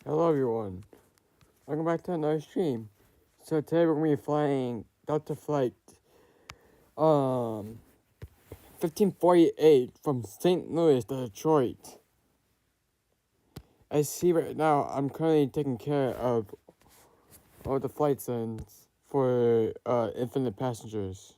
Hello everyone, welcome back to another stream. So today we're going to be flying Delta Flight 1548 from St. Louis to Detroit. As you see right now, I'm currently taking care of all the flight settings for infinite passengers.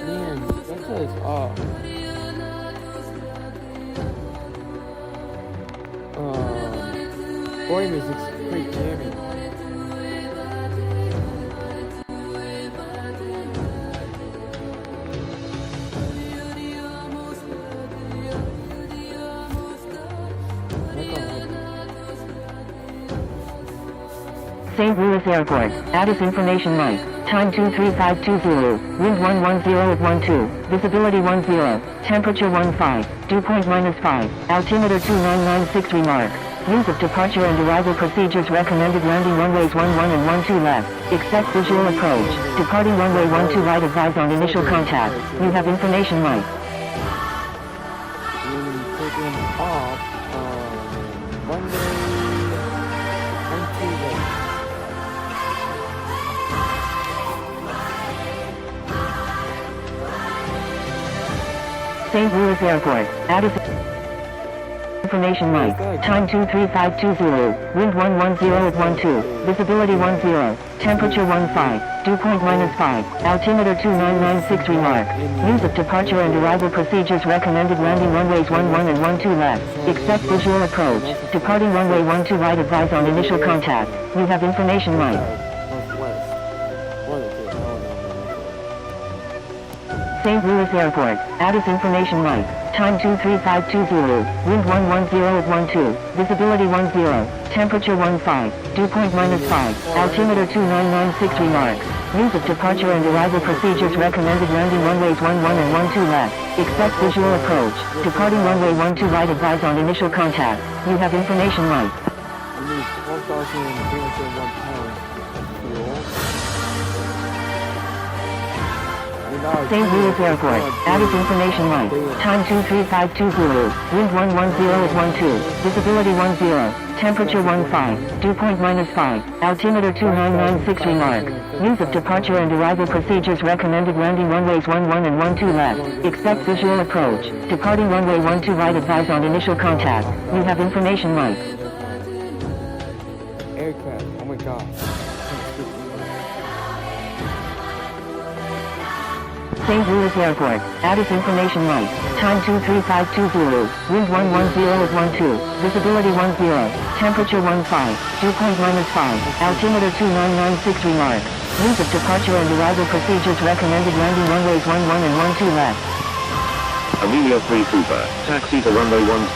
Man, Delta is off. Boy, music's pretty jammy. St. Louis Airport, Addis Information Light, time 23520, wind 110 at 12, visibility 10, temperature 15, dew point -5, altimeter 2996 remark. Use of departure and arrival procedures recommended landing runways 11 and 12 left, expect visual approach, departing runway 12 right advise on initial contact, you have information light. Taking off Monday and Tuesday. St. Louis Airport, Addis Information Light, time 23520, wind 110 at 12, visibility 10, temperature 15, dew point -5, altimeter 2996 remark. Use of departure and arrival procedures recommended landing runways 11 and 12 left, expect visual approach, departing runway 12 right advise on initial contact, you have information light. St. Louis Airport, Addis Information Light, time 23520, wind 110 at 12, visibility 10, temperature 15, dew point -5, altimeter 2996 remark. Use of departure and arrival procedures recommended landing runways 11 and 12 left, expect visual approach, departing runway 12 right advise on initial contact, you have information light. We need 12,301 pounds of fuel. St. Louis Airport, Addis Information Light, time 23520, wind 110 at 12, visibility 10, temperature 15, dew point -5, altimeter 2996 remark. Use of departure and arrival procedures recommended landing runways 11 and 12 left, expect visual approach, departing runway 12 right advise on initial contact, you have information light. Aircraft, oh my gosh. St. Louis Airport, Addis Information Light, time 23520, wind 110 at 12, visibility 10, temperature 15, dew point -5, altimeter 2996 remark. Use of departure and arrival procedures recommended landing runways 11 and 12 left. Amelia 3 Cooper, taxi to runway 1.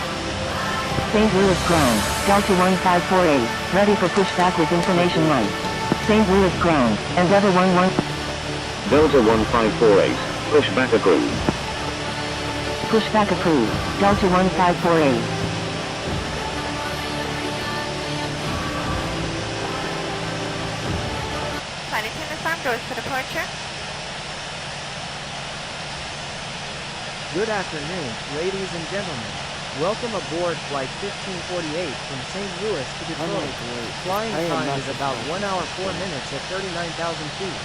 St. Louis ground, Delta 1548, ready for pushback with information light. St. Louis ground, Endeavour 11. Delta 1548, pushback approved. Pushback approved, Delta 1548. Flight attendants arm doors for departure. Good afternoon, ladies and gentlemen. Welcome aboard Flight 1548 from St. Louis to Detroit. Flying time is about 1 hour 4 minutes at 39,000 feet.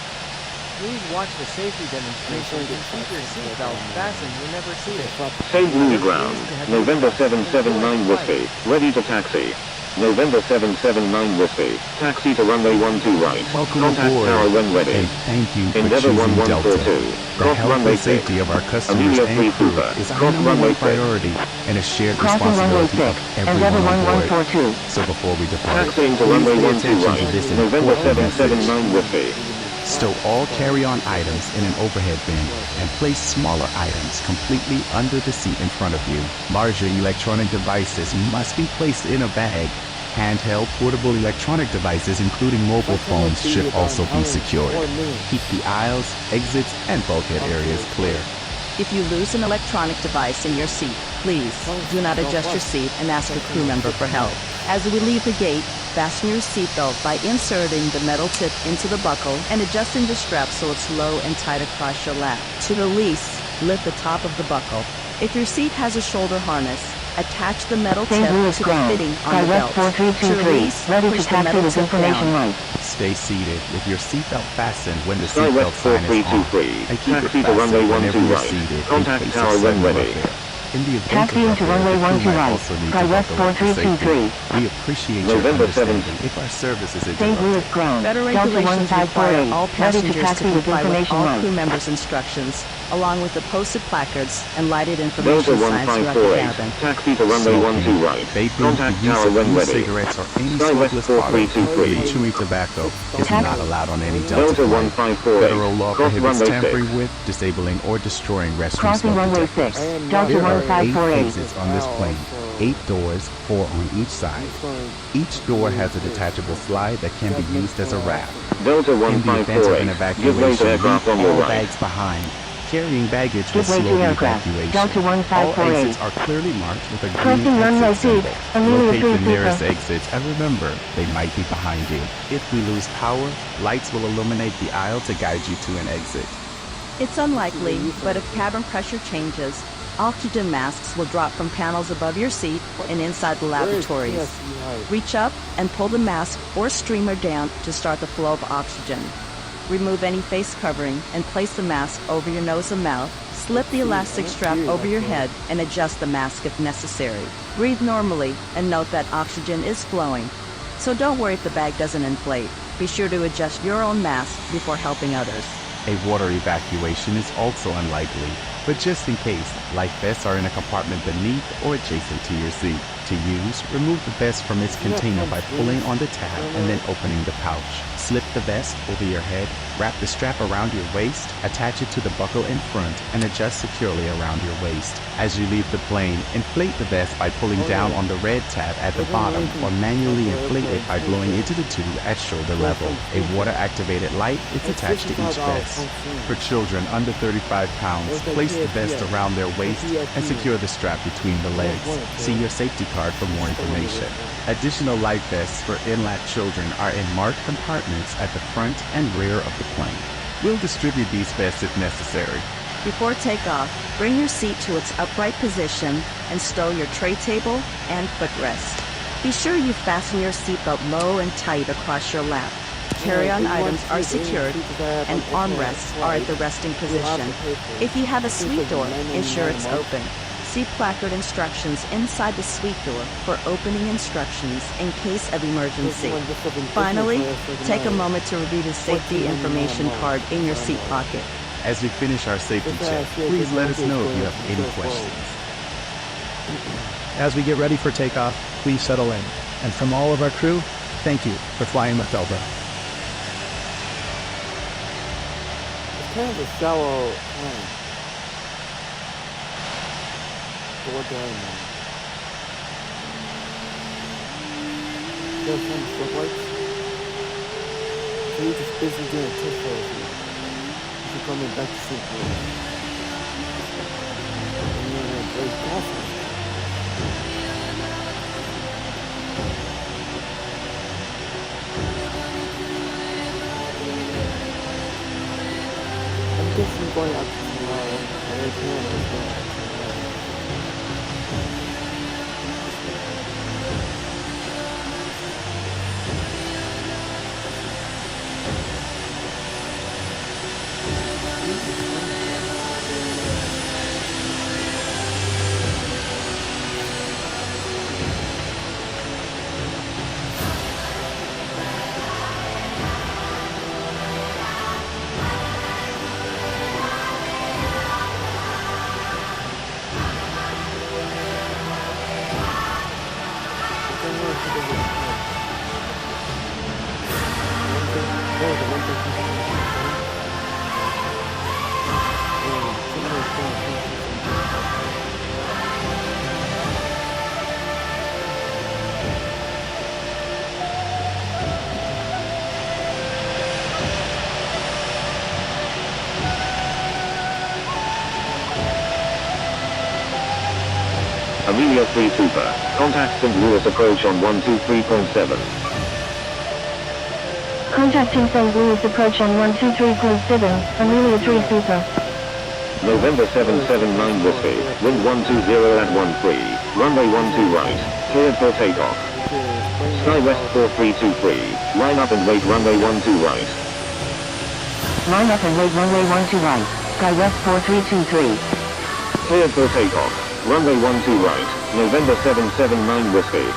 Please watch the safety demonstration and keep your seatbelt fastened whenever seated. Same Blue Ground, November 779 Whiskey, ready to taxi. November 779 Whiskey, taxi to runway 12 right. Welcome Contact aboard, tower when ready. and thank you for Endeavour choosing Delta. 1142, The cross health runway and safety 6. of our customers Amelia and 3 crew Cooper, is our cross number runway one 6. priority and a shared Crossing runway responsibility 6, of Endeavour everyone on board. 1142. So before we depart, Taxiing to please runway pay 12 attention right. to this November important message. 779 Whiskey. Stow all carry-on items in an overhead bin and place smaller items completely under the seat in front of you. Larger electronic devices must be placed in a bag. Handheld portable electronic devices, including mobile phones, should also be secured. Keep the aisles, exits, and bulkhead areas clear. If you lose an electronic device in your seat, please do not adjust your seat and ask a crew member for help. As we leave the gate, fasten your seatbelt by inserting the metal tip into the buckle and adjusting the strap so it's low and tight across your lap. To release, lift the top of the buckle. If your seat has a shoulder harness, attach the metal tip St. Louis to the ground, fitting on the belt. Direct To 4323, release, ready to push the taxi metal with tip information down. right. Stay seated with your seatbelt fastened when the Skywest seatbelt sign is on, 4323, and keep it taxi to runway fastened whenever 12 you're right. seated in Contact case tower of when sudden ready. repair. In the event Taxiing of to repair, runway the crew 12 might right. also need to Skywest buckle up for safety. 4323. We appreciate November your 7th. understanding if our service is St. Louis interrupted. ground, Federal Delta regulations require 1548, all ready to passengers to taxi with comply with information all right. crew members' instructions, along with the posted placards and lighted Delta information signs throughout the 1548, cabin. taxi to runway 12 right. Vaping, Contact the use tower of when ready. e-cigarettes or any Skywest smokeless product, 4323. including chewing tobacco, is not allowed on any Delta Delta flight. 1548, Federal law cross prohibits runway tampering 6. with, disabling, or destroying restroom Crossing smoke runway detectors. 6, Delta There are 8 1548. exits on this plane, 8 doors, 4 on each side. Each door has a detachable slide that can be used as a raft. Delta In the event of an 1548, give way to evacuation, aircraft on leave your all right. bags behind. Carrying baggage will Give way slow to the aircraft. evacuation. Delta All 1548. exits are clearly marked with a green Crossing runway exit symbol. 6, Amelia Locate 3 the nearest Cooper. exits and remember, they might be behind you. If we lose power, lights will illuminate the aisle to guide you to an exit. It's unlikely, but if cabin pressure changes, oxygen masks will drop from panels above your seat and inside the lavatories. Reach up and pull the mask or streamer down to start the flow of oxygen. Remove any face covering and place the mask over your nose and mouth. Slip the elastic strap over your head and adjust the mask if necessary. Breathe normally and note that oxygen is flowing. So don't worry if the bag doesn't inflate. Be sure to adjust your own mask before helping others. A water evacuation is also unlikely, but just in case, life vests are in a compartment beneath or adjacent to your seat. To use, remove the vest from its container by pulling on the tab and then opening the pouch. Slip the vest over your head, wrap the strap around your waist, attach it to the buckle in front, and adjust securely around your waist. As you leave the plane, inflate the vest by pulling down on the red tab at the bottom or manually inflate it by blowing into the tube at shoulder level. A water-activated light is attached to each vest. For children under 35 pounds, place the vest around their waist and secure the strap between the legs. See your safety card for more information. Additional life vests for in-lap children are in marked compartments at the front and rear of the plane. We'll distribute these vests if necessary. Before takeoff, bring your seat to its upright position and stow your tray table and footrest. Be sure you fasten your seatbelt low and tight across your lap. Carry-on items are secured and armrests are at the resting position. If you have a suite door, ensure it's open. See placard instructions inside the suite door for opening instructions in case of emergency. Finally, take a moment to review the safety information card in your seat pocket. As we finish our safety check, please let us know if you have any questions. As we get ready for takeoff, please settle in. And from all of our crew, thank you for flying with Delta. It's kind of a shallow plane. But what do I know? There's some footlights. So you just basically doing a test for you. You're coming back to sleep. And you're like, very awesome. I'm guessing going out tomorrow. I can't understand. Amelia 3 Super. Contact St. Louis approach on 123.7. Contacting St. Louis approach on 123.7, Amelia 3 Super. November 779 Whiskey. Wind 120 at 13. Runway 12 right. Cleared for takeoff. Sky West 4323. Line up and wait runway 12 right. Line up and wait runway 12 right. Sky West 4323. Cleared for takeoff. Runway 12 right. November 779 Whiskey.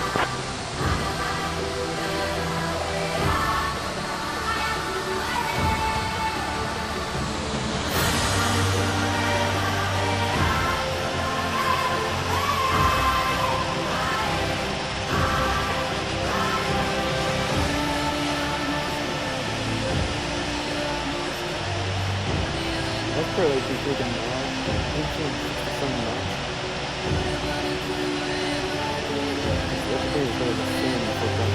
That's for like you taking some nuts. Everything is sort of the same for that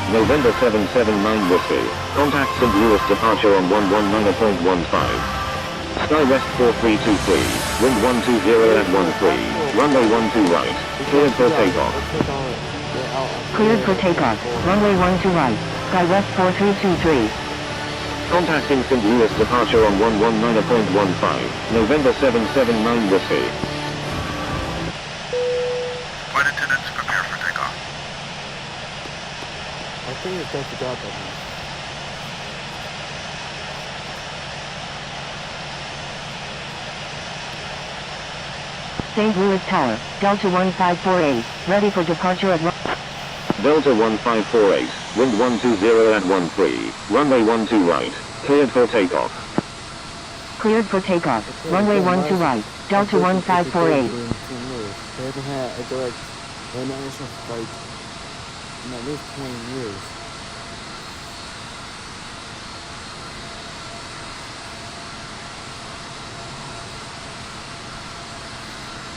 November 779 Whiskey. Contact St. Louis departure on 119.15. Sky West 4323. Wind 120 at 13. Runway 12 right. Cleared for takeoff. Cleared for takeoff. Runway 12 right. Sky West 4323. Contacting St. Louis departure on 119.15. November 779 Whiskey. Flight attendants, prepare for takeoff. I think it's got the job button. St. Louis Tower, Delta 1548, ready for departure at Delta 1548, wind 120 at 13, runway 12 right, cleared for takeoff. Cleared for takeoff, runway 12 right, Delta 1548. They haven't had a direct international flight in at least 20 years.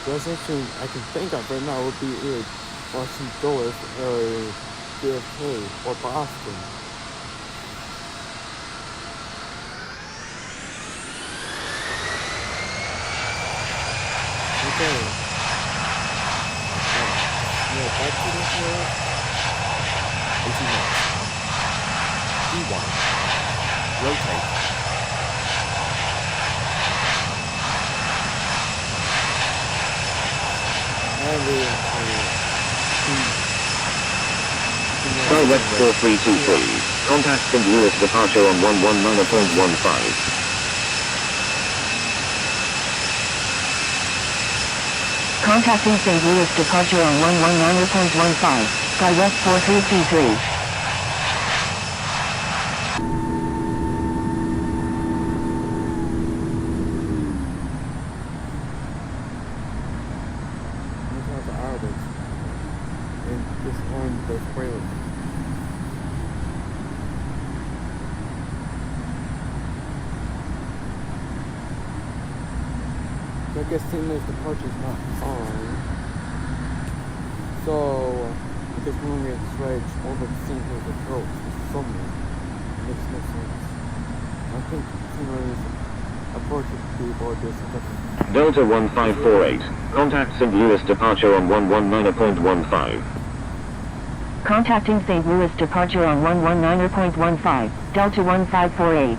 Best option I can think of right now would be either Washington Dulles or JFK or Boston. Okay. Yeah, back to this here. 18 knots. D1. Rotate. Sky West 4323. Contact St. Louis departure on 119.15. Contacting St. Louis departure on 119.15. Sky West 4323. I guess St. Louis departure is not on. So, I guess we're going to switch over to St. Louis approach this summer. Makes no sense. I think St. Louis approach would be about this. Delta 1548. Contact St. Louis departure on 119.15. Contacting St. Louis departure on 119.15. Delta 1548.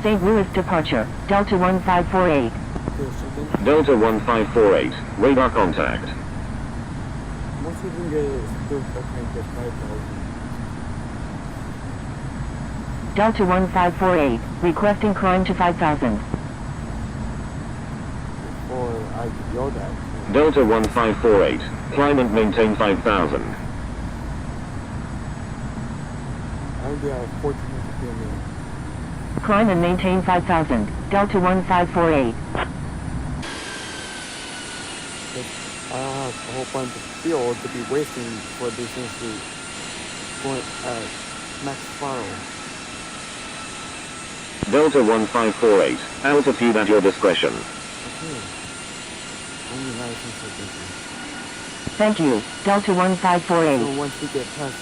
St. Louis departure, Delta 1548. Delta 1548, radar contact. Once we can get it, still get 5,000. Delta 1548, requesting climb to 5,000. Before I could yell that. Delta 1548, climb and maintain 5,000. I would be at 1,400 km. Climb and maintain 5,000, Delta 1548. I don't have a whole bunch of fuel to be wasting for this things to going at max throttle. Delta 1548, altitude at your discretion. Okay. Only license position. Thank you, Delta 1548. So once we get past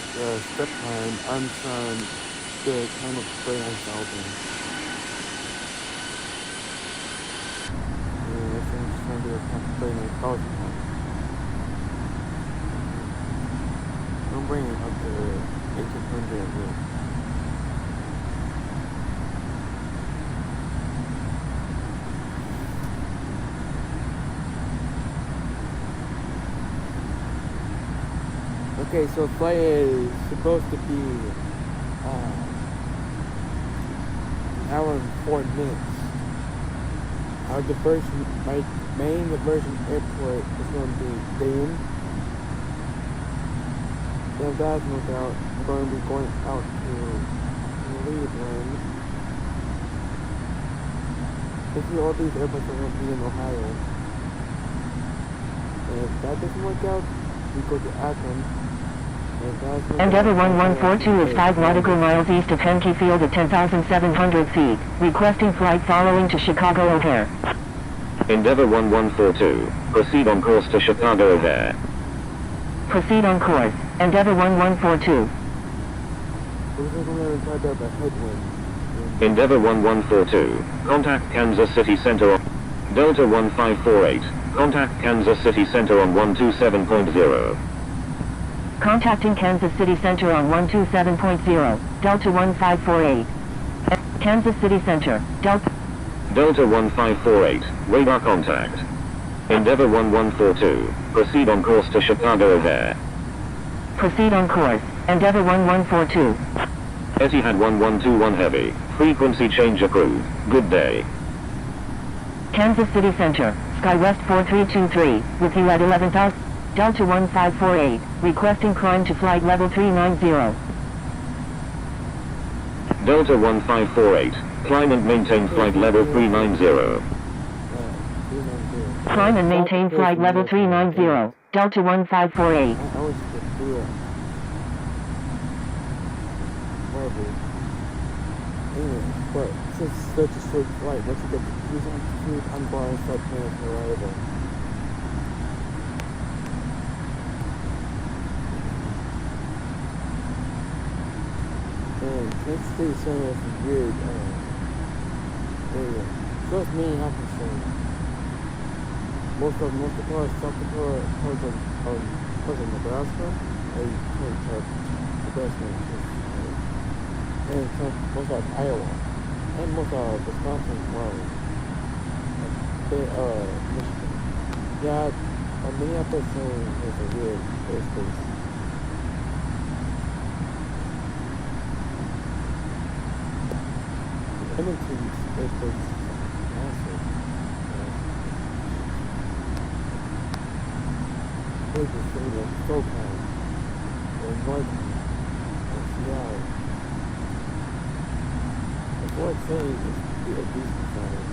step time, I'm trying to kind of spray myself in. Yeah, that's what I'm just trying to do, kind of spray myself in. I'm bringing it up to 1800 at least. Okay, so flight is supposed to be an hour and 4 minutes. Our diversion, my main diversion airport is going to be Dane. Then that's no doubt I'm going to be going out to Cleveland. Basically all these airports are going to be in Ohio. And if that doesn't work out, we go to Akron. Endeavour 1142 is 5 nautical miles east of Henke Field at 10,700 feet, requesting flight following to Chicago O'Hare. Endeavour 1142, proceed on course to Chicago O'Hare. Proceed on course, Endeavour 1142. Endeavour 1142, contact Kansas City Center on Delta 1548, contact Kansas City Center on 127.0. Contacting Kansas City Center on 127.0, Delta 1548. Kansas City Center, Delta 1548, radar contact. Endeavour 1142, proceed on course to Chicago O'Hare. Proceed on course, Endeavour 1142. Etihad 1121 Heavy, frequency change approved, good day. Kansas City Center, SkyWest 4323, with you at 11,000. Delta 1548, requesting climb to flight level 390. Delta 1548, climb and maintain flight level 390. Climb and maintain flight level 390, Delta 1548. I always just do it. Horrible. Anyway, but since it's such a short flight, once you get to cruise altitude, I'm going to start planning for arrival. And Kansas City Center is a weird area. So it's mainly Hopkins. Most of South Dakota, parts of Nebraska, I can't tell Nebraska, and most of Iowa, and most of Wisconsin as well. Michigan. Yeah, Minneapolis is a weird airspace. Edmonton's airspace is massive. Big is sitting like SoCal, or Northern, or Seattle. That's what I'm saying is a decent size.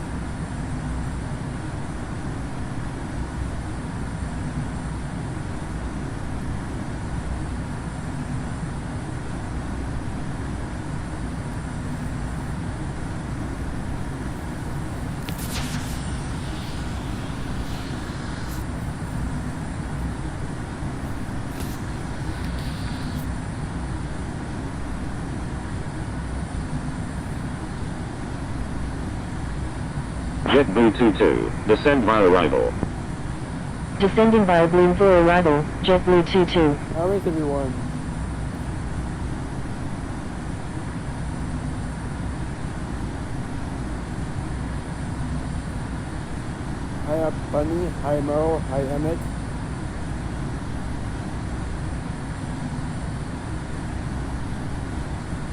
JetBlue 22, descend via arrival. Descending via Bloom for arrival, JetBlue 22. How is everyone? Hi Bunny, hi Merle, hi Emmett.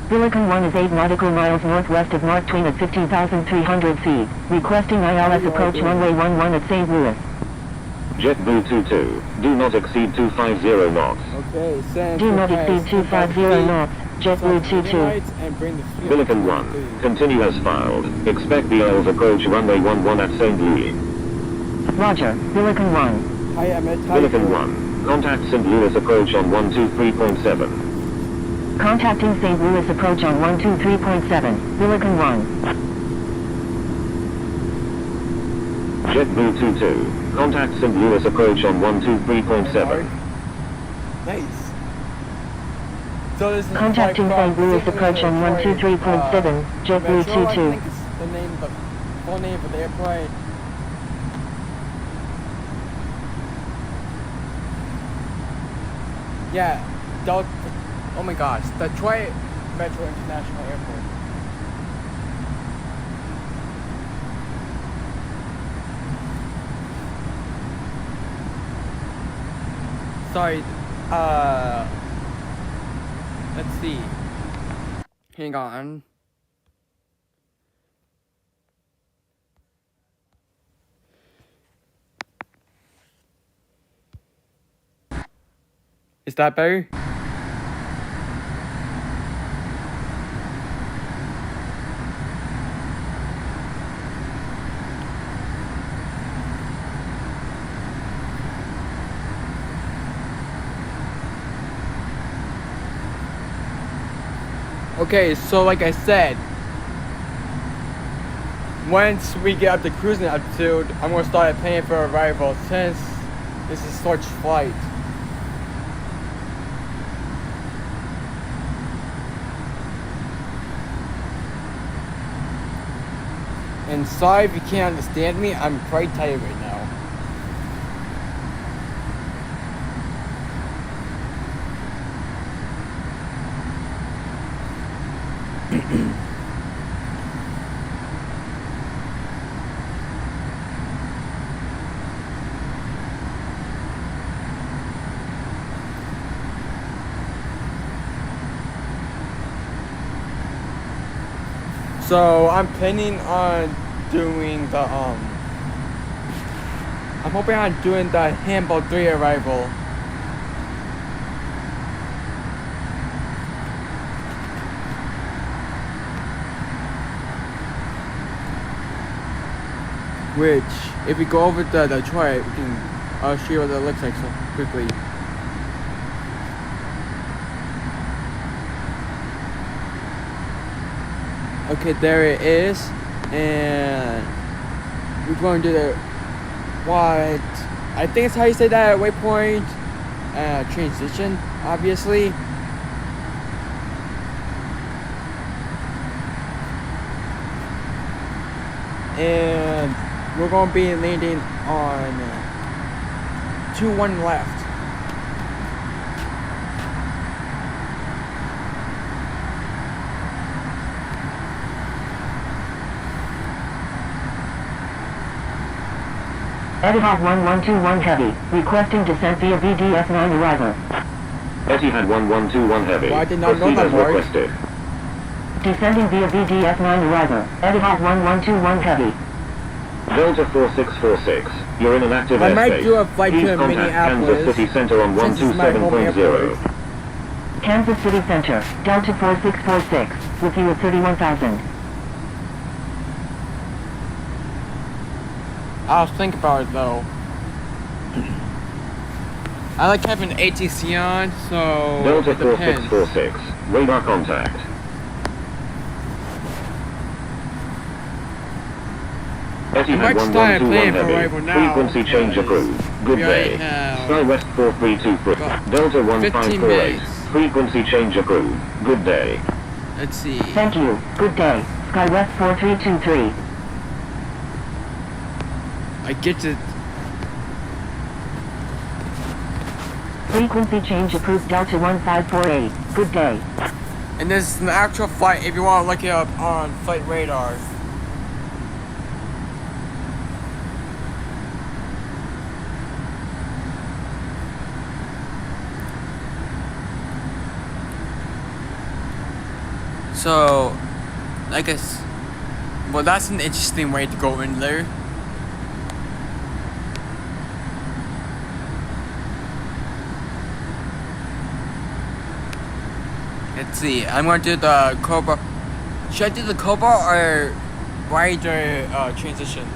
Billiken 1 is 8 nautical miles northwest of Mark Twain at 15,300 feet, requesting ILS approach runway 11 at St. Louis. JetBlue 22, do not exceed 250 knots. Okay, Sam. Do not exceed 250 knots, JetBlue 22. Billiken 1, continue as filed. Expect the ILS approach runway 11 at St. Louis. Roger, Billiken 1. Hi Emmett. Billiken 1, contact St. Louis approach on 123.7. Contacting St. Louis approach on 123.7, Billiken 1. JetBlue 22. Contact St. Louis approach on 123.7. Nice. So this is Contacting St. Louis approach on 123.7, JetBlue Metro, I 22. think it's the name, the full name of the airplane. Yeah, oh my gosh, Detroit Metro International Airport. Sorry, let's see. Hang on. Is that better? Okay, so like I said, once we get up to cruising altitude, I'm gonna start paying for arrival since this is such flight. And sorry if you can't understand me, I'm quite tired right now. So I'm planning on doing the I'm hoping on doing the Hamburg 3 arrival. Which, if we go over to Detroit, we can show you what it looks like so quickly. Okay, there it is, and we're going to do the what I think it's how you say that waypoint transition, obviously. And we're going to be landing on 2-1 left. Etihad 1121 Heavy, requesting descent via VDF9 arrival. Etihad 1121 Heavy. Well, I did not know Proceed that as word. requested. Descending via VDF9 arrival. Etihad 1121 Heavy. Delta 4646. You're in an active I might airspace. do a flight Please to contact Minneapolis, Kansas City Center on since it's my home 127.0. Kansas City Center, Delta 4646, with you at 31,000. I'll think about it though. I like having ATC on, so Delta it depends. 4646. Radar contact. Etihad might start 1121 playing for Heavy. arrival now, Frequency change because approved. Good we already day. have SkyWest 4323. got Delta 15 1548. minutes. Frequency change approved. Good day. Let's see. Thank you. Good day. SkyWest 4323. I get to. Frequency change approved Delta 1548. Good day. And this is an actual flight if you want to look it up on Flight Radar. So, I guess, well, that's an interesting way to go in there. Let's see, I'm going to do the Cobra. Should I do the Cobra or wider transition?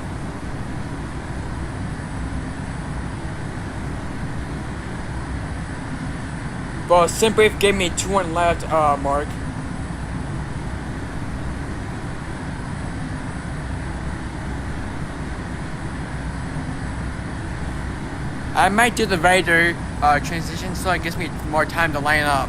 Well, SimBrief gave me 2-1 left, Mark. I might do the Raider transition so it gives me more time to line up.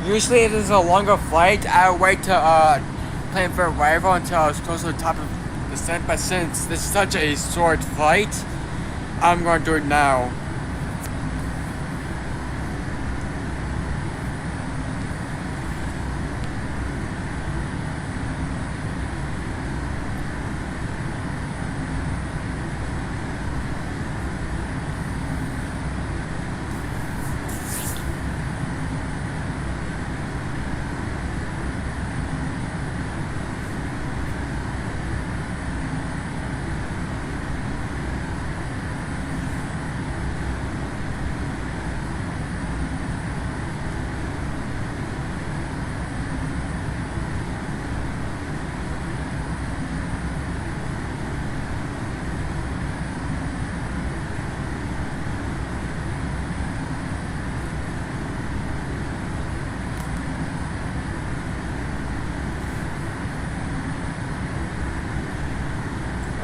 Usually if it's a longer flight, I would wait to plan for arrival until I was close to the top of the descent, but since this is such a short flight, I'm going to do it now.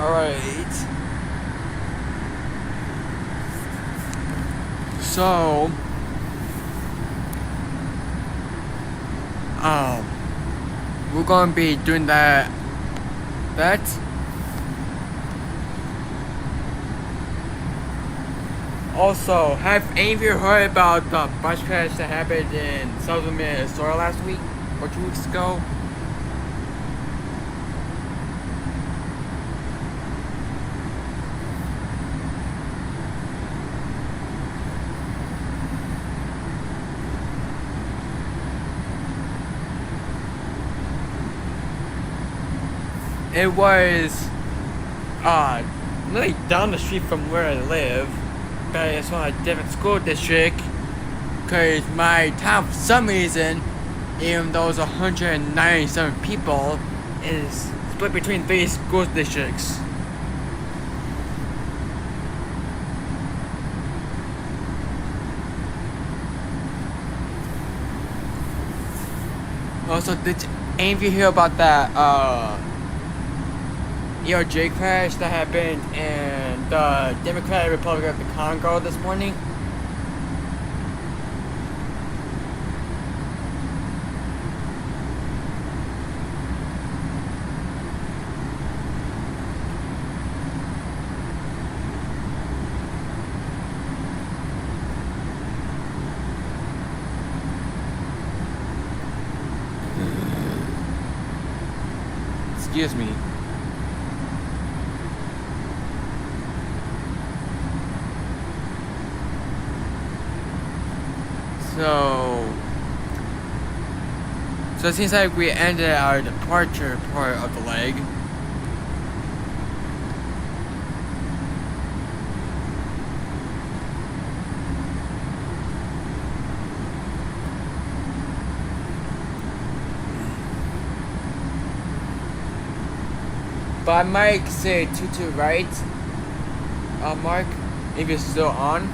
Alright. So, we're gonna be doing that. Also, have any of you heard about the bus crash that happened in southern Minnesota last week or 2 weeks ago? It was literally down the street from where I live, but it's from a different school district. Cause my town, for some reason, even though it's 197 people, is split between 3 school districts. Also, did any of you hear about that ERJ crash that happened in the Democratic Republic of the Congo this morning? Excuse me. So it seems like we ended our departure part of the leg. But I might say 22 right, Mark, if you're still on.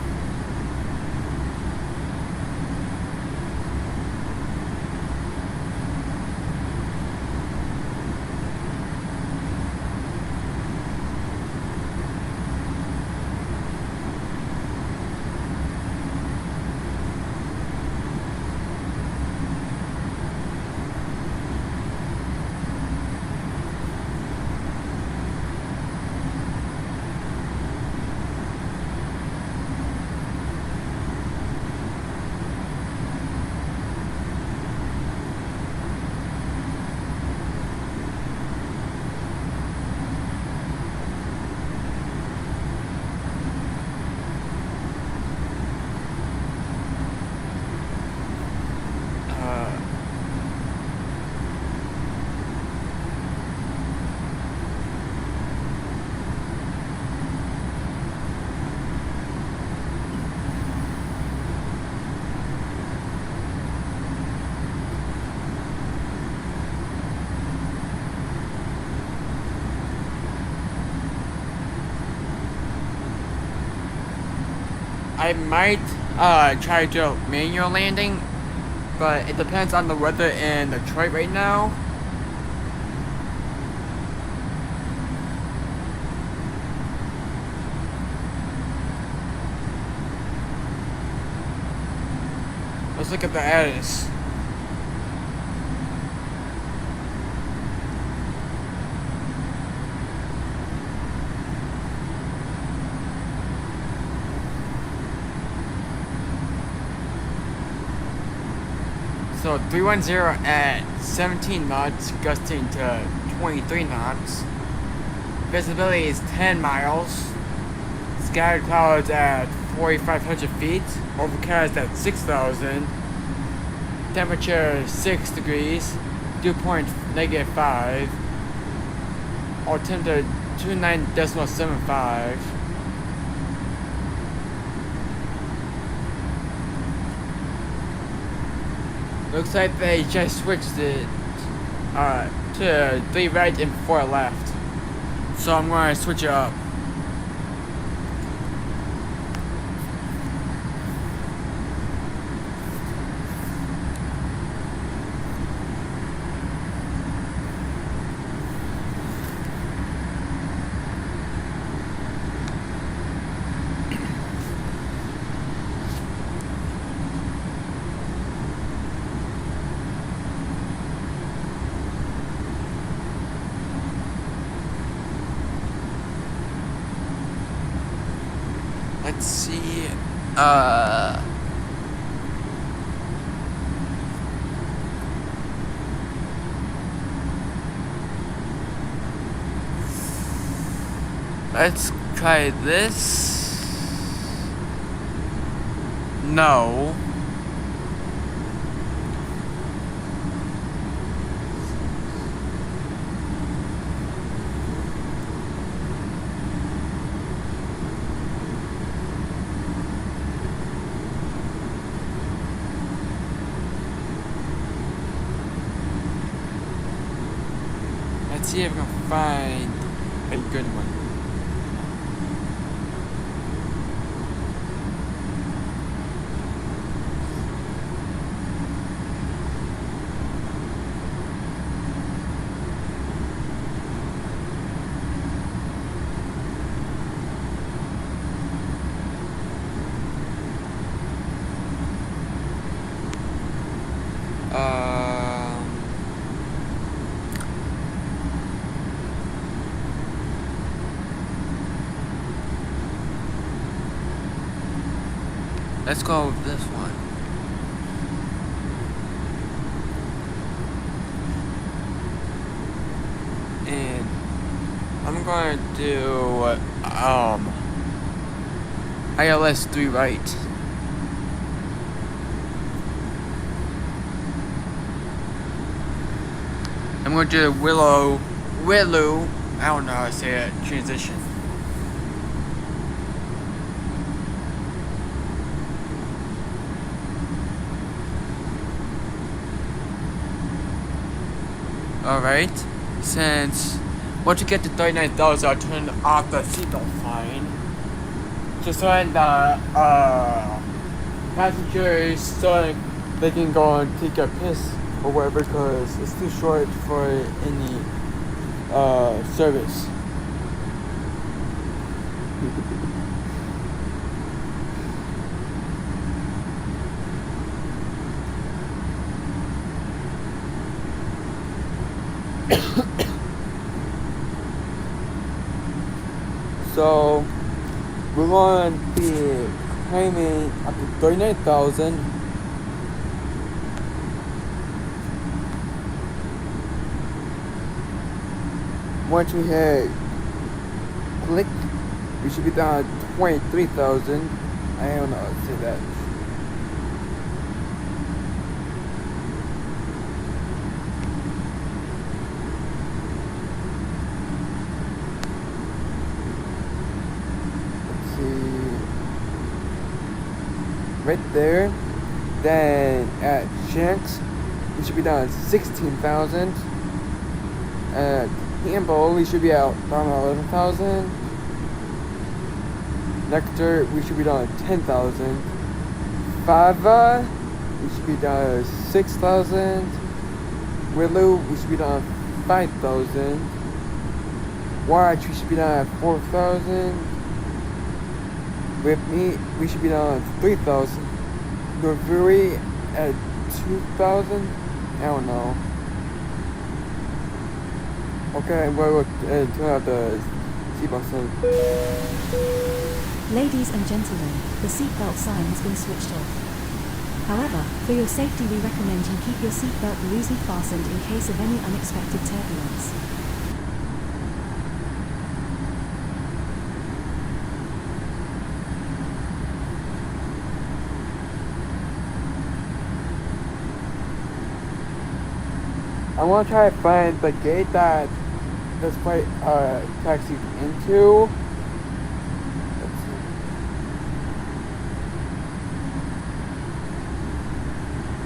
I might try to do a manual landing, but it depends on the weather in Detroit right now. Let's look at the Addis. So 310 at 17 knots, gusting to 23 knots. Visibility is 10 miles. Scattered clouds at 4,500 feet. Overcast at 6,000. Temperature 6 degrees. Dew point -5. Altimeter 29.75. Looks like they just switched it to 3 right and 4 left. So I'm going to switch it up. Let's see, let's try this. No. Let's see if we can find a good one. Let's go with this one. And I'm going to do ILS 3 right. I'm going to do Willow, I don't know how to say it, transition. Alright, since once you get to 39,000, I'll turn off the seatbelt sign. Just so that passengers so they can go and take a piss or whatever, because it's too short for any service. So we're going to be climbing up to 39,000. Once we hit click, we should be down at 23,000. I don't know how to say that. Right there. Then at Shanks, we should be down at 16,000. At Campbell, we should be out down at 11,000. Nectar, we should be down at 10,000. Fava, we should be down at 6,000. Willow, we should be down at 5,000. Watch, we should be down at 4,000. With me, we should be down at 3,000. Gravuri at 2,000. I don't know. Okay, we'll turn out the seatbelt sign. Ladies and gentlemen, the seatbelt sign has been switched off. However, for your safety we recommend you keep your seatbelt loosely fastened in case of any unexpected turbulence. I want to try to find the gate that this flight taxied into. Let's see.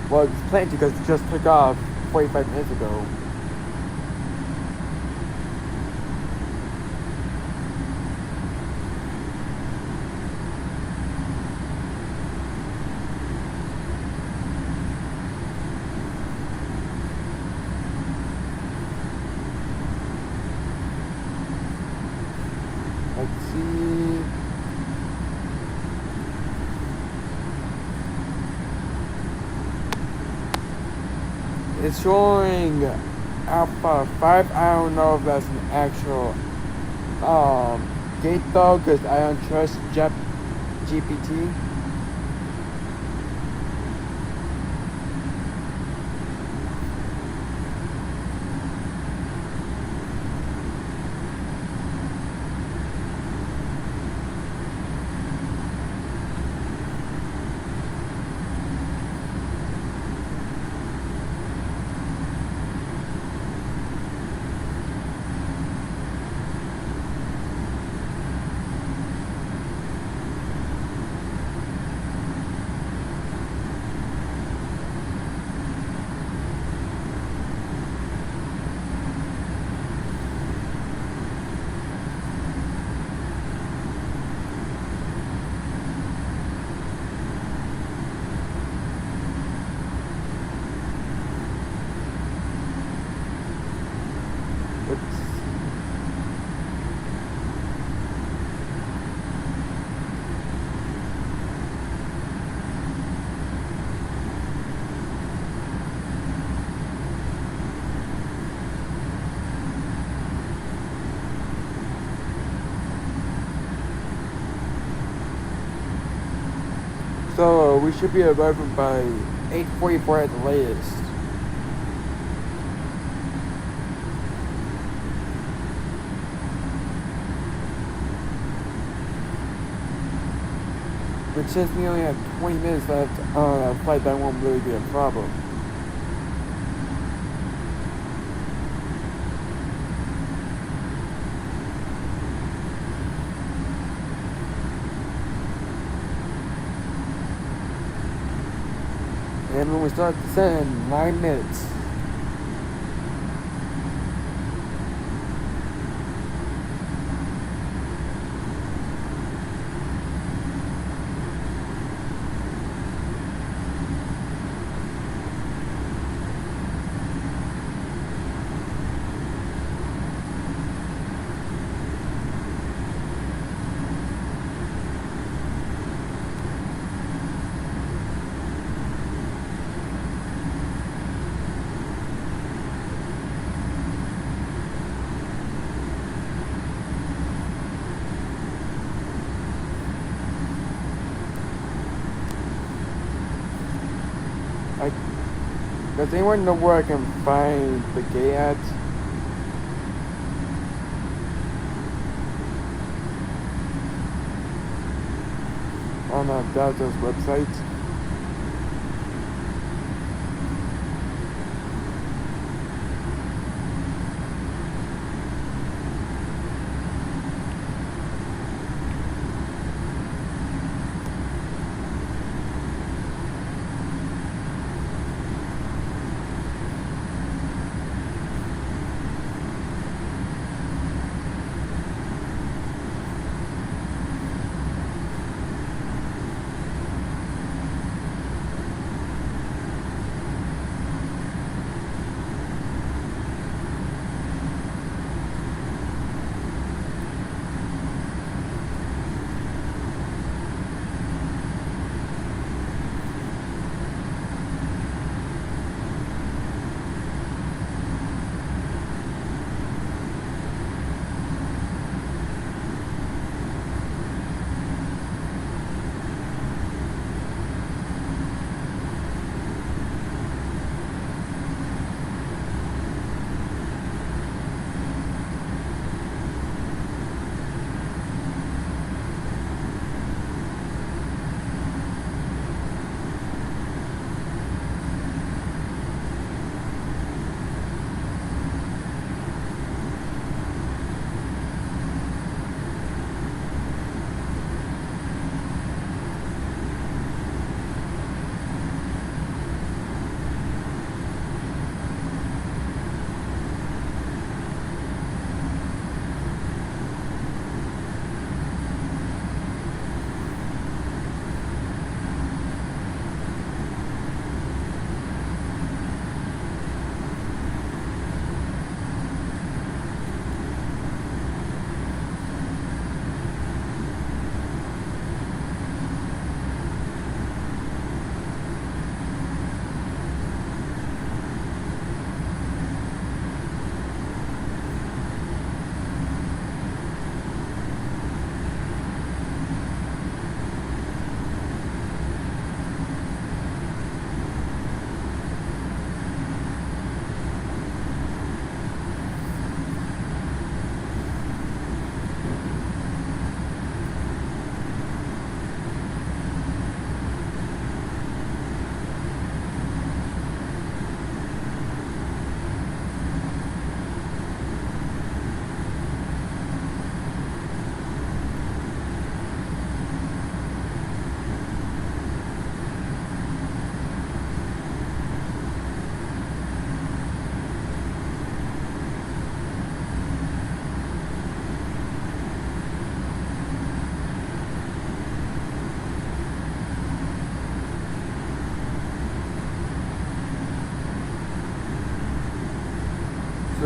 Well, it's planned because it just took off 45 minutes ago. Let's see. It's showing Alpha 5. I don't know if that's an actual gate though, because I don't trust GPT. So we should be arriving by 8:44 at the latest. Which since we only have 20 minutes left on a flight, that won't really be a problem. And when we start descending, 9 minutes. Does anyone know where I can find the gate at? On Delta's website?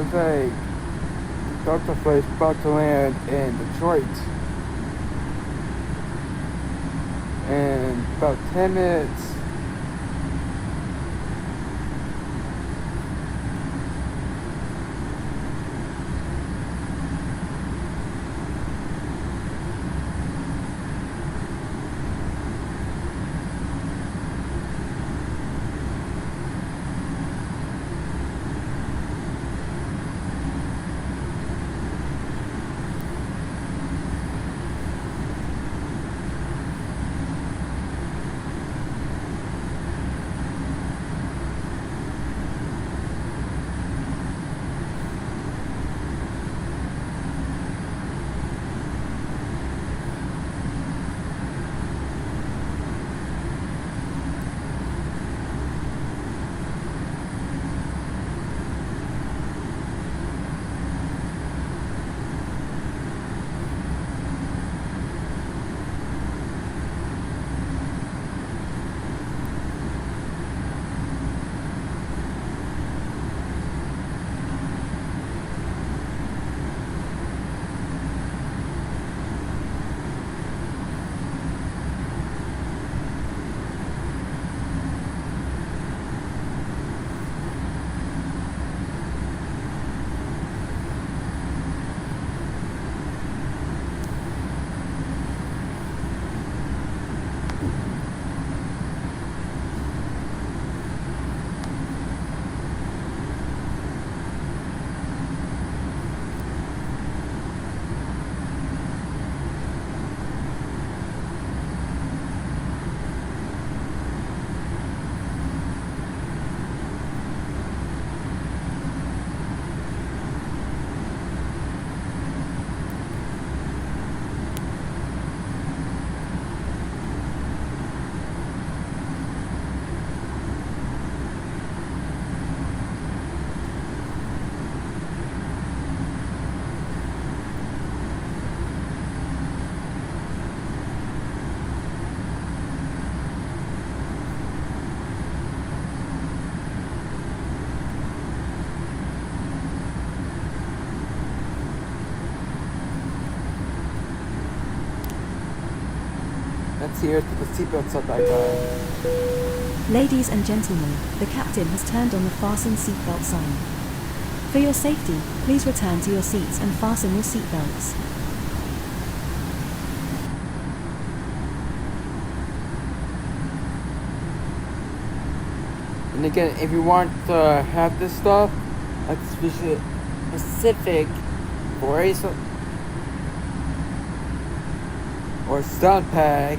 Looks like Delta flight is about to land in Detroit. In about 10 minutes. Let's hear to the seatbelts up, Ladies and gentlemen, the captain has turned on the fasten seatbelt sign. For your safety, please return to your seats and fasten your seatbelts. And again, if you want to have this stuff, like specific voice or sound pack,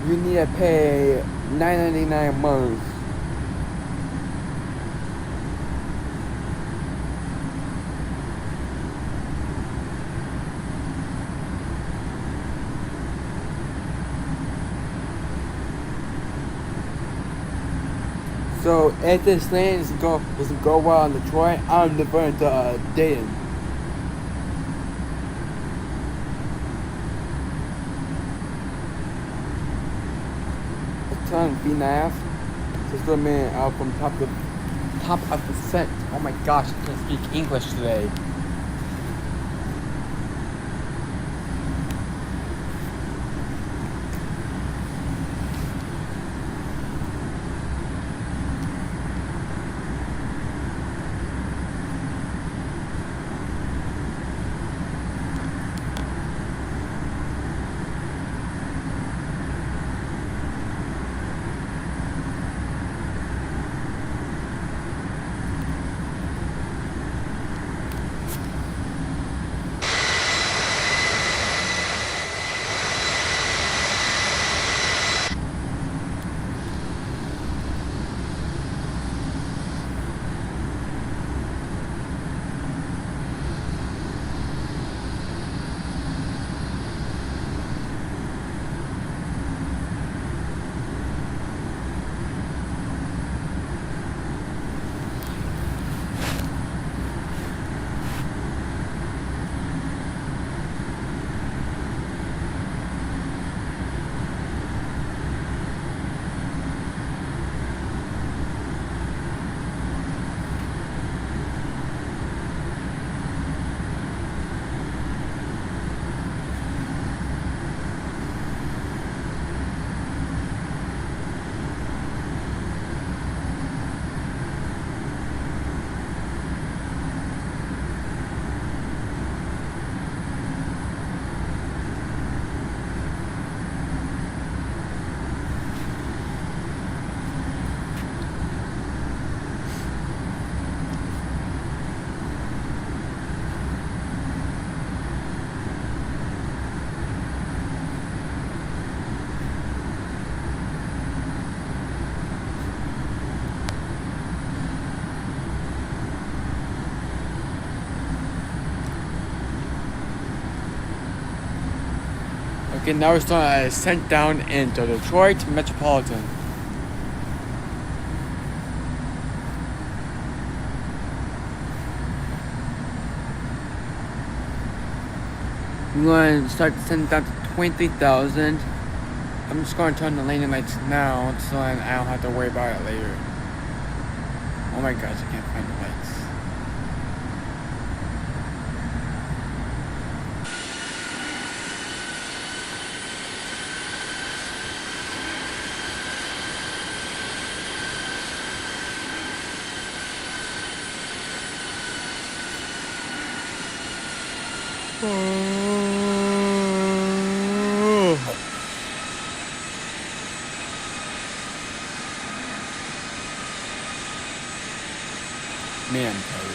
you need to pay $9.99 a month. So if this land doesn't go well in Detroit, I'm deferring to Dayton. Be nice. Just let me out from top of the set. Oh my gosh, I can't speak English today. Okay, now we're starting to sent down into Detroit Metropolitan. We're going to start descending down to 23,000. I'm just going to turn the landing lights now so I don't have to worry about it later. Oh my gosh, I can't find the lights. Man, I'm tired.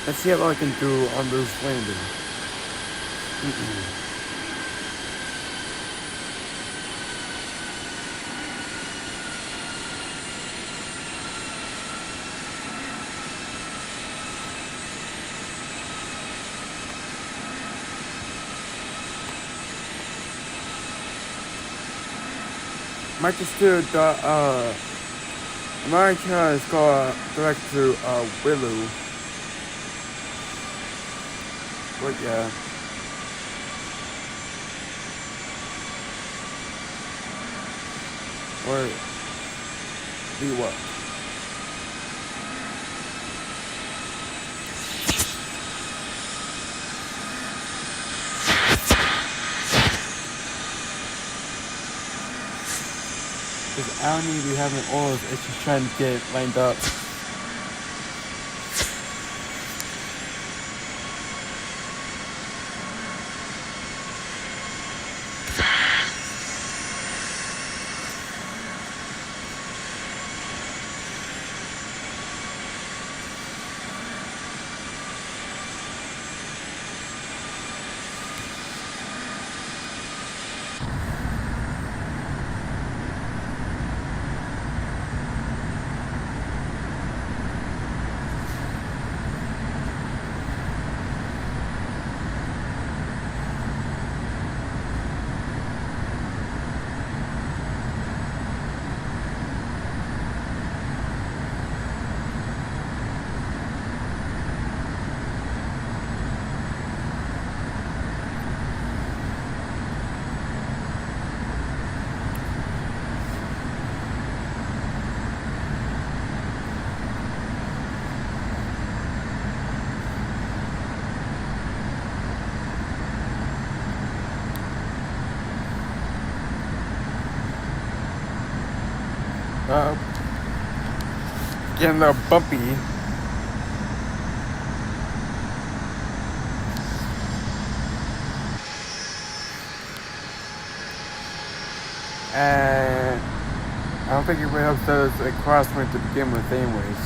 Let's see how I can do on this landing. Might just do the America is going direct to Willow. But yeah. Or do what? Because I don't need to be having oils, it's just trying to get it lined up. Getting a little bumpy. And I don't think everybody else does a crosswind to begin with anyways.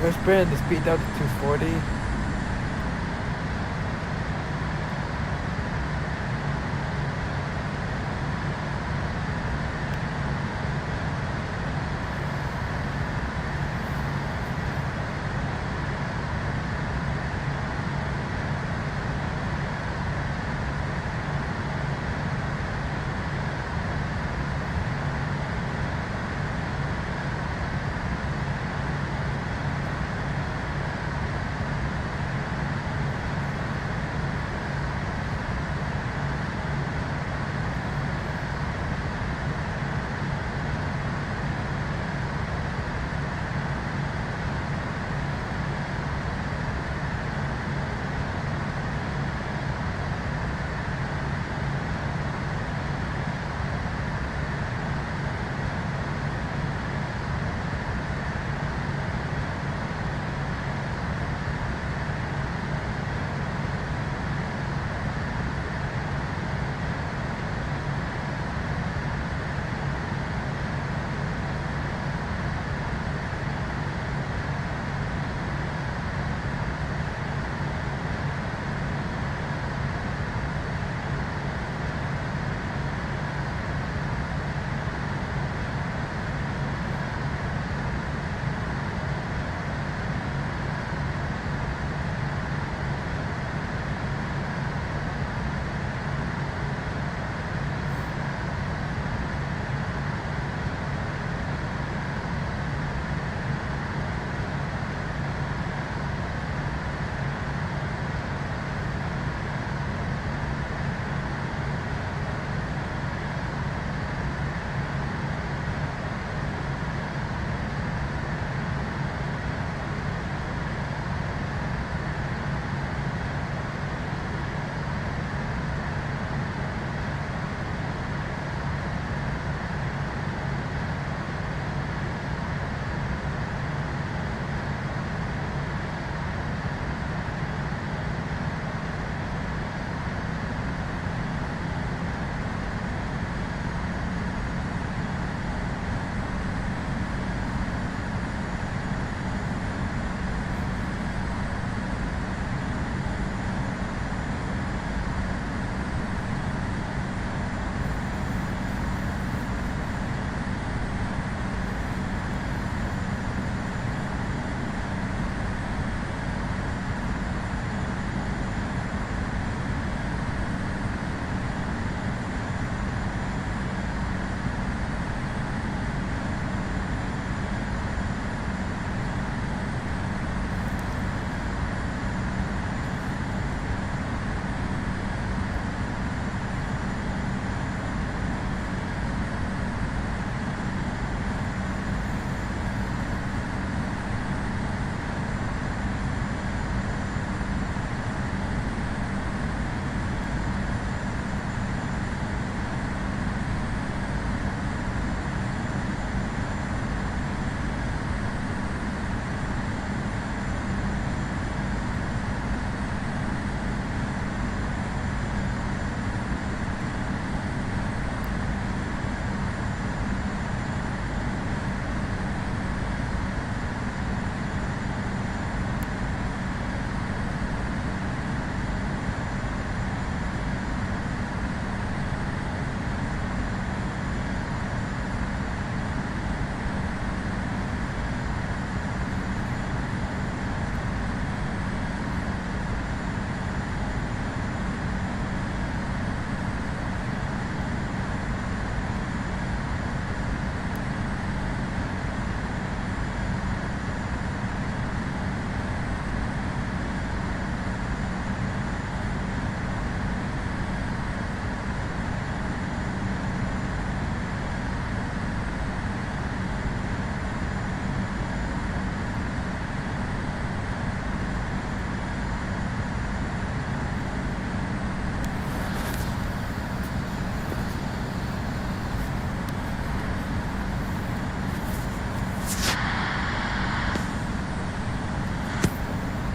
Let's bring the speed down to 240.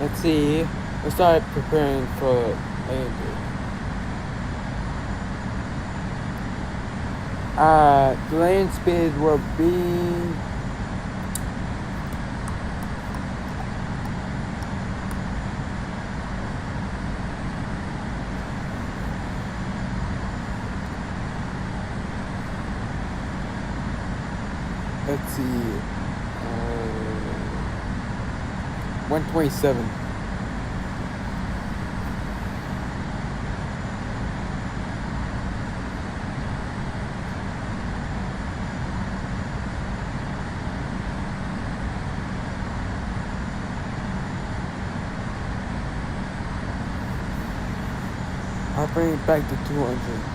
Let's see. Let's start preparing for landing. The land speed will be let's see, 127. I'll bring it back to 200.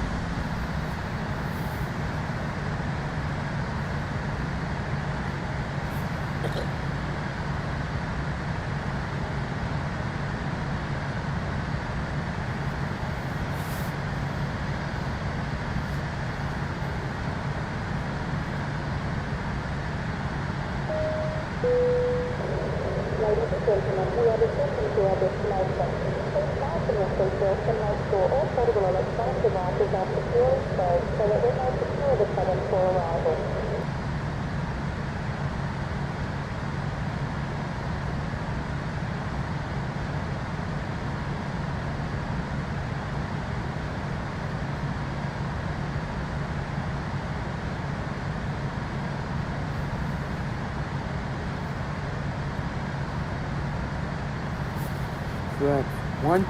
Ladies and gentlemen, we are returning to our destination. Please fasten your seatbelts and make sure all portable electronic devices are securely stowed so that we may secure the cabin for arrival. Flaps 1.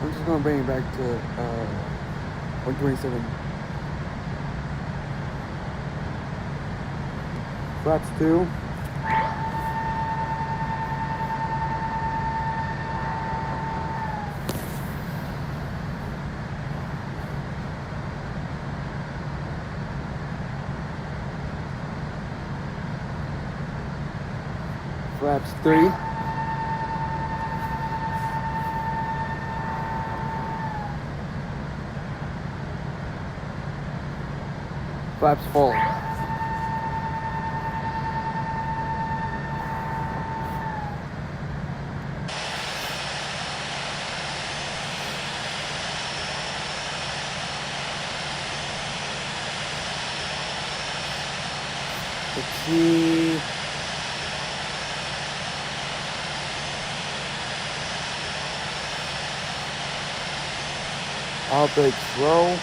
I'm just gonna bring it back to 127. Flaps 2. Flaps 3. Flaps 4. Let's see. All brakes slow.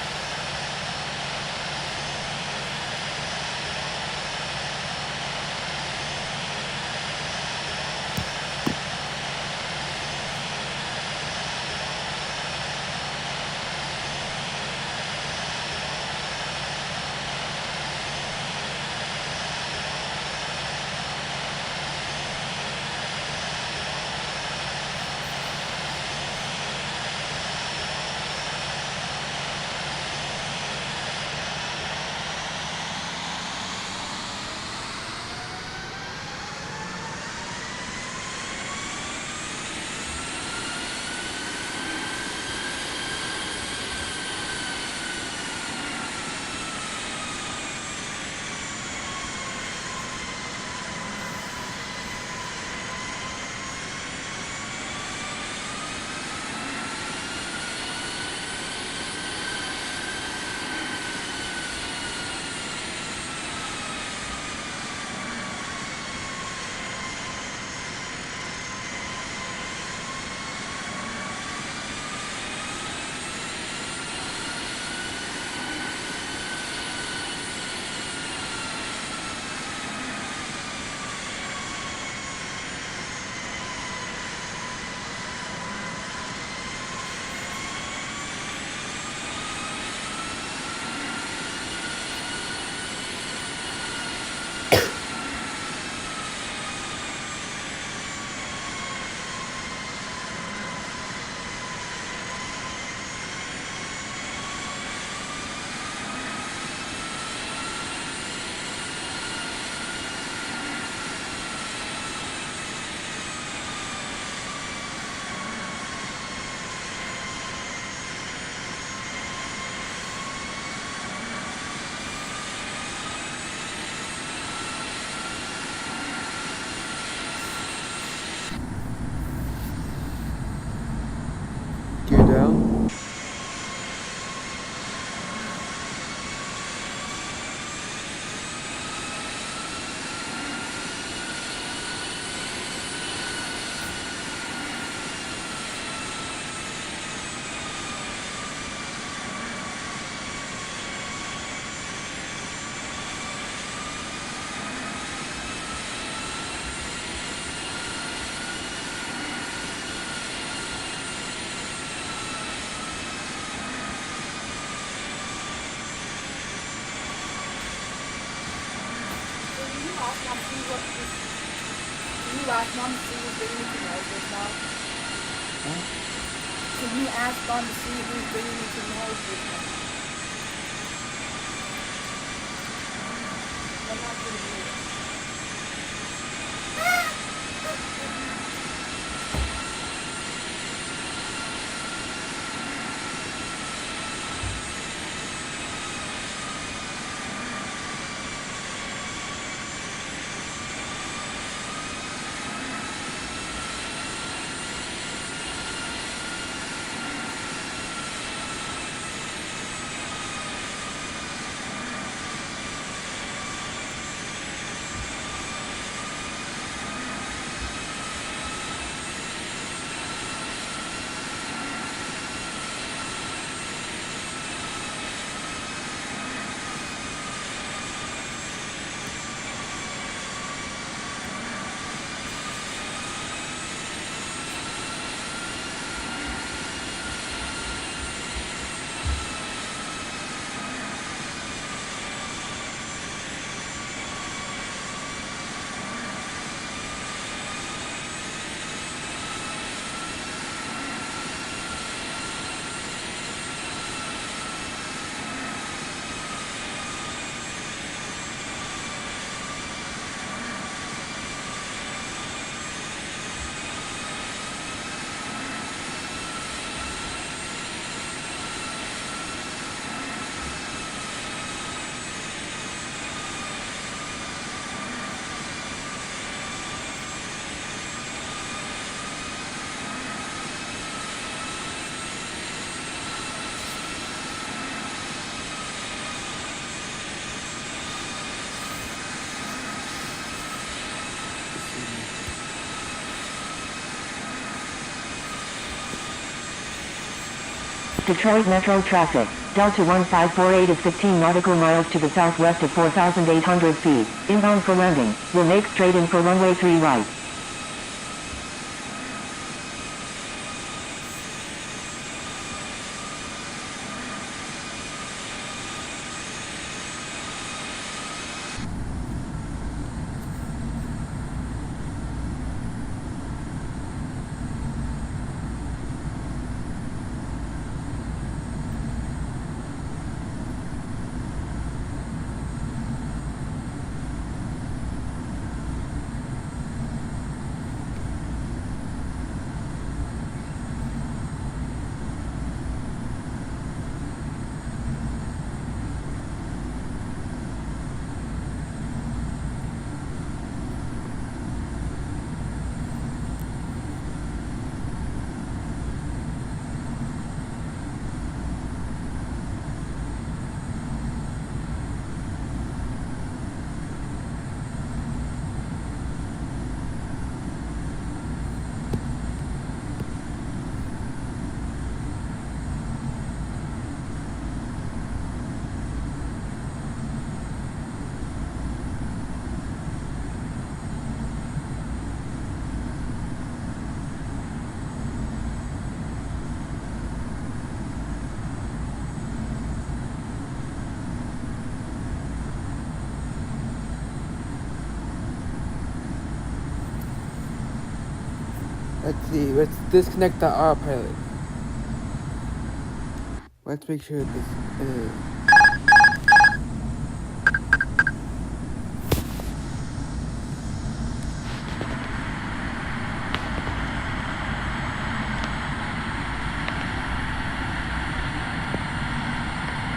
ask Mom to see what this... Can you ask Mom to see who's bringing me to Moses now? Huh? Can you ask Mom to see who's bringing me to Moses now? I'm not going to do it. Detroit Metro traffic. Delta 1548 is 15 nautical miles to the southwest of 4,800 feet. Inbound for landing. Will make straight in for runway 3 right. Let's see, let's disconnect the autopilot. Let's make sure this is...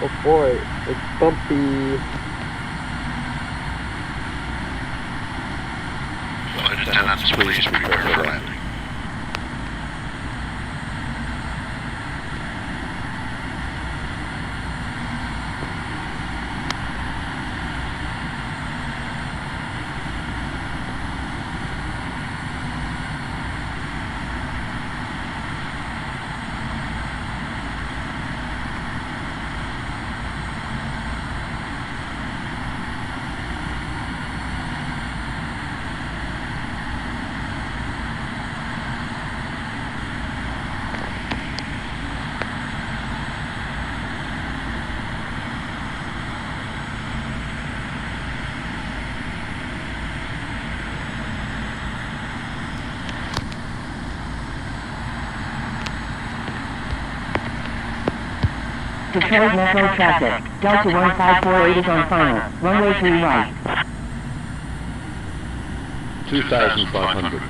Oh boy, it's bumpy. Flight attendants, please prepare for landing. Detroit Metro traffic. Delta 1548 is on final. Runway 3 right. 2,500.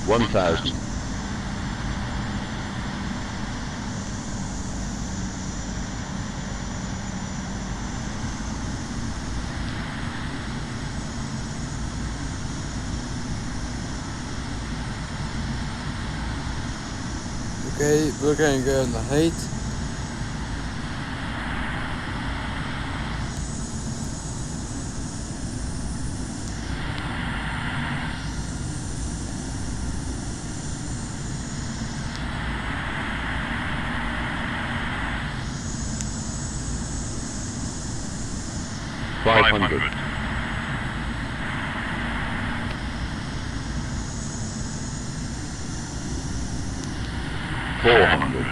One thousand. Okay, we're gonna go on the height. Five hundred. 400.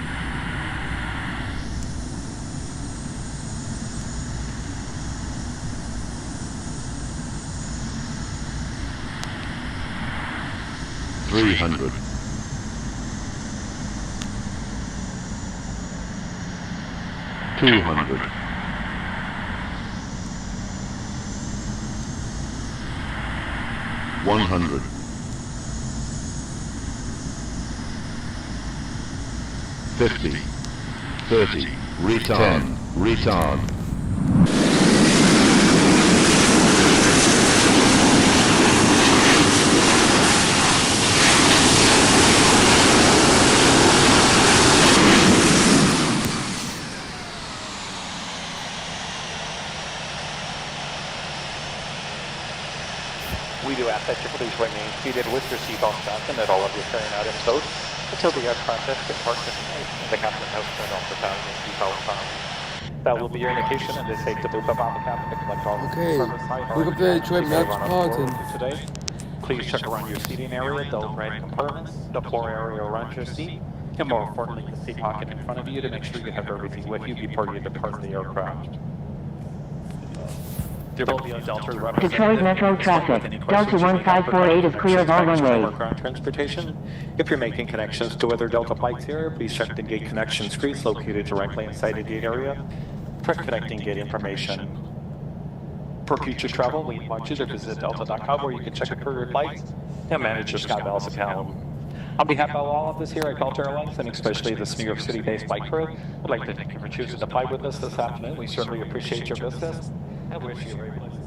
300. 200. 100. 50. 30. Retard. 10. Retard. We do ask that you please remain seated with your seatbelt fastened at all of your carrying items stowed until the aircraft has been parked and the captain has turned off the sound and seatbelt sound. That will be your indication it is safe to move about the cabin to collect all Okay, look up the Detroit Metropolitan. Today. Please check around your seating area, the overhead compartments, the floor area around your seat, and more importantly, the seat pocket in front of you to make sure you have everything with you before you depart the aircraft. Detroit Metro traffic. Delta 1548 is clear of all runways. Ground transportation. If you're making connections to other Delta flights here, please check the gate connection screens located directly inside the gate area for connecting gate information. For future travel, we invite you to visit Delta.com where you can check a for your flights and manage your SkyMiles account. On behalf of all of us here at Delta Airlines, and especially this New York City-based flight crew, I'd like to thank you for choosing to fly with us this afternoon. We certainly appreciate your business and wish you a very pleasant.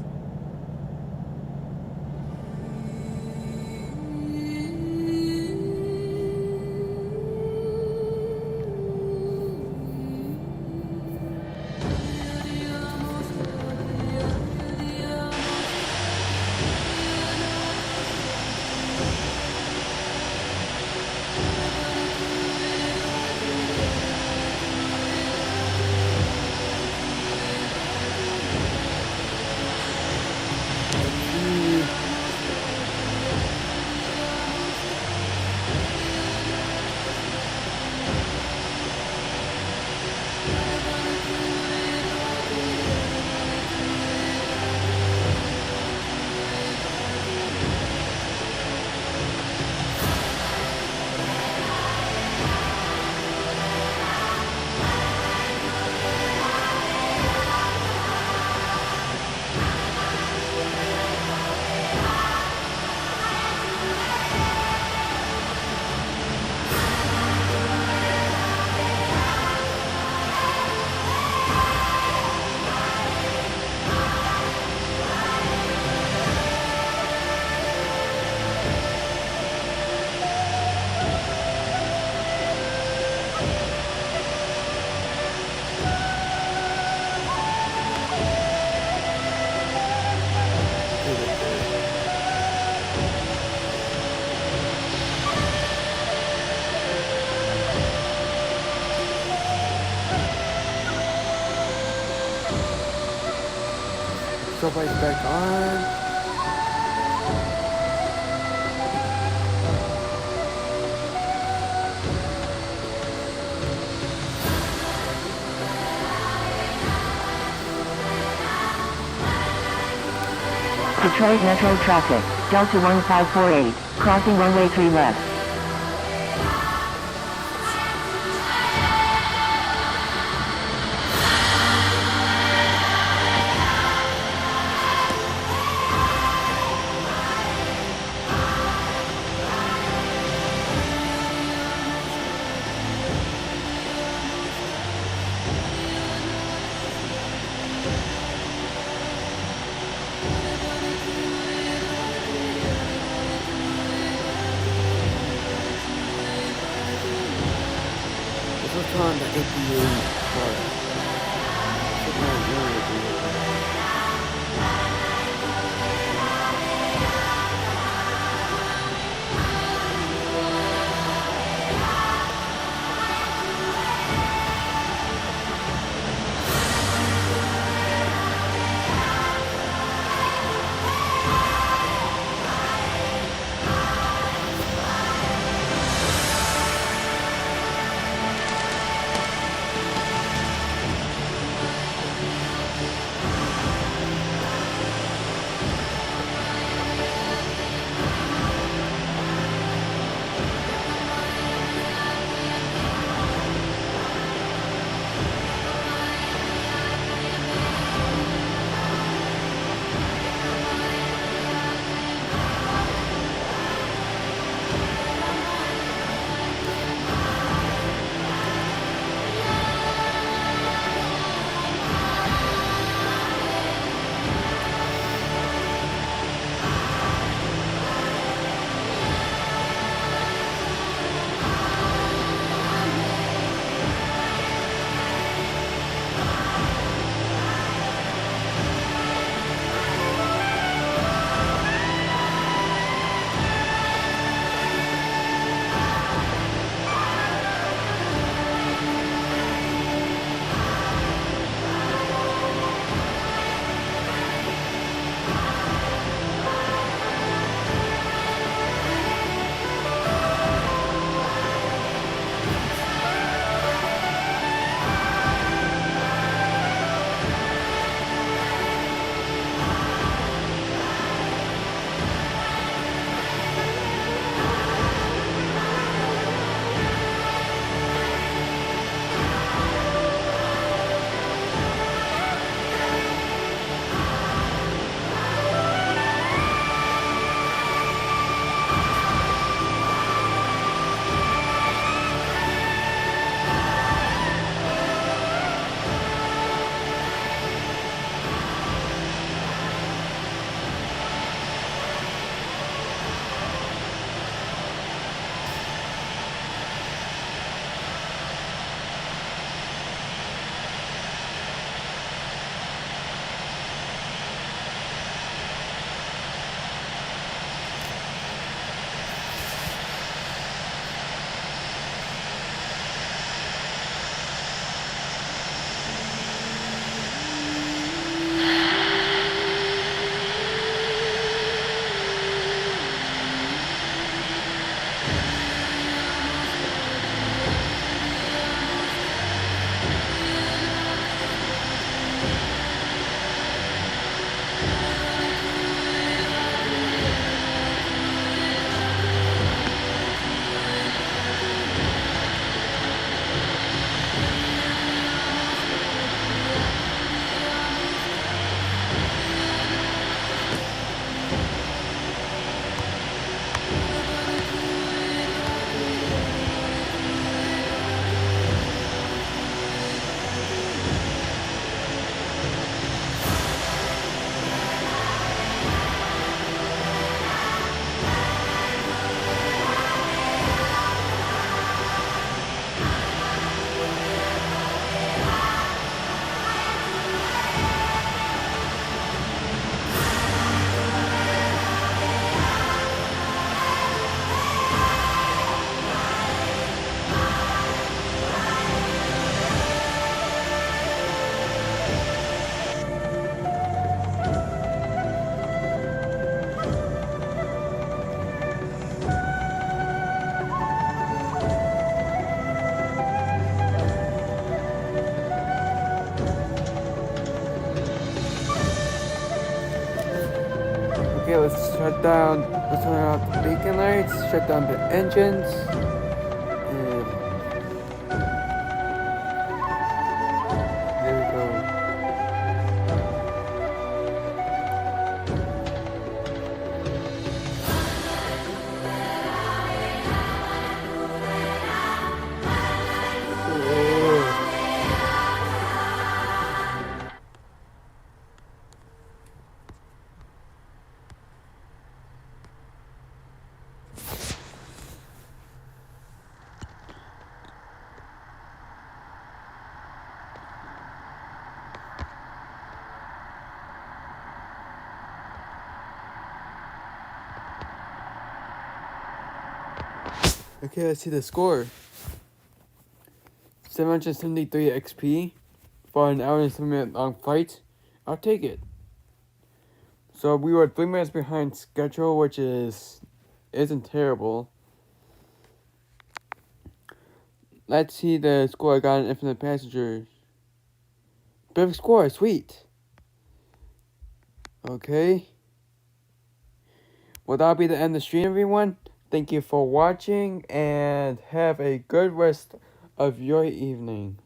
Stop lights back on. Detroit Metro traffic, Delta 1548, crossing runway 3 left. This was on the 88 part. Okay, let's turn off the beacon lights, shut down the engines, and there we go. Okay, let's see the score. 773 XP for an hour and 7-minute long fight. I'll take it. So we were 3 minutes behind schedule, which isn't terrible. Let's see the score I got on Infinite Passengers. Perfect score, sweet. Okay. Well, that'll be the end of the stream, everyone. Thank you for watching, and have a good rest of your evening.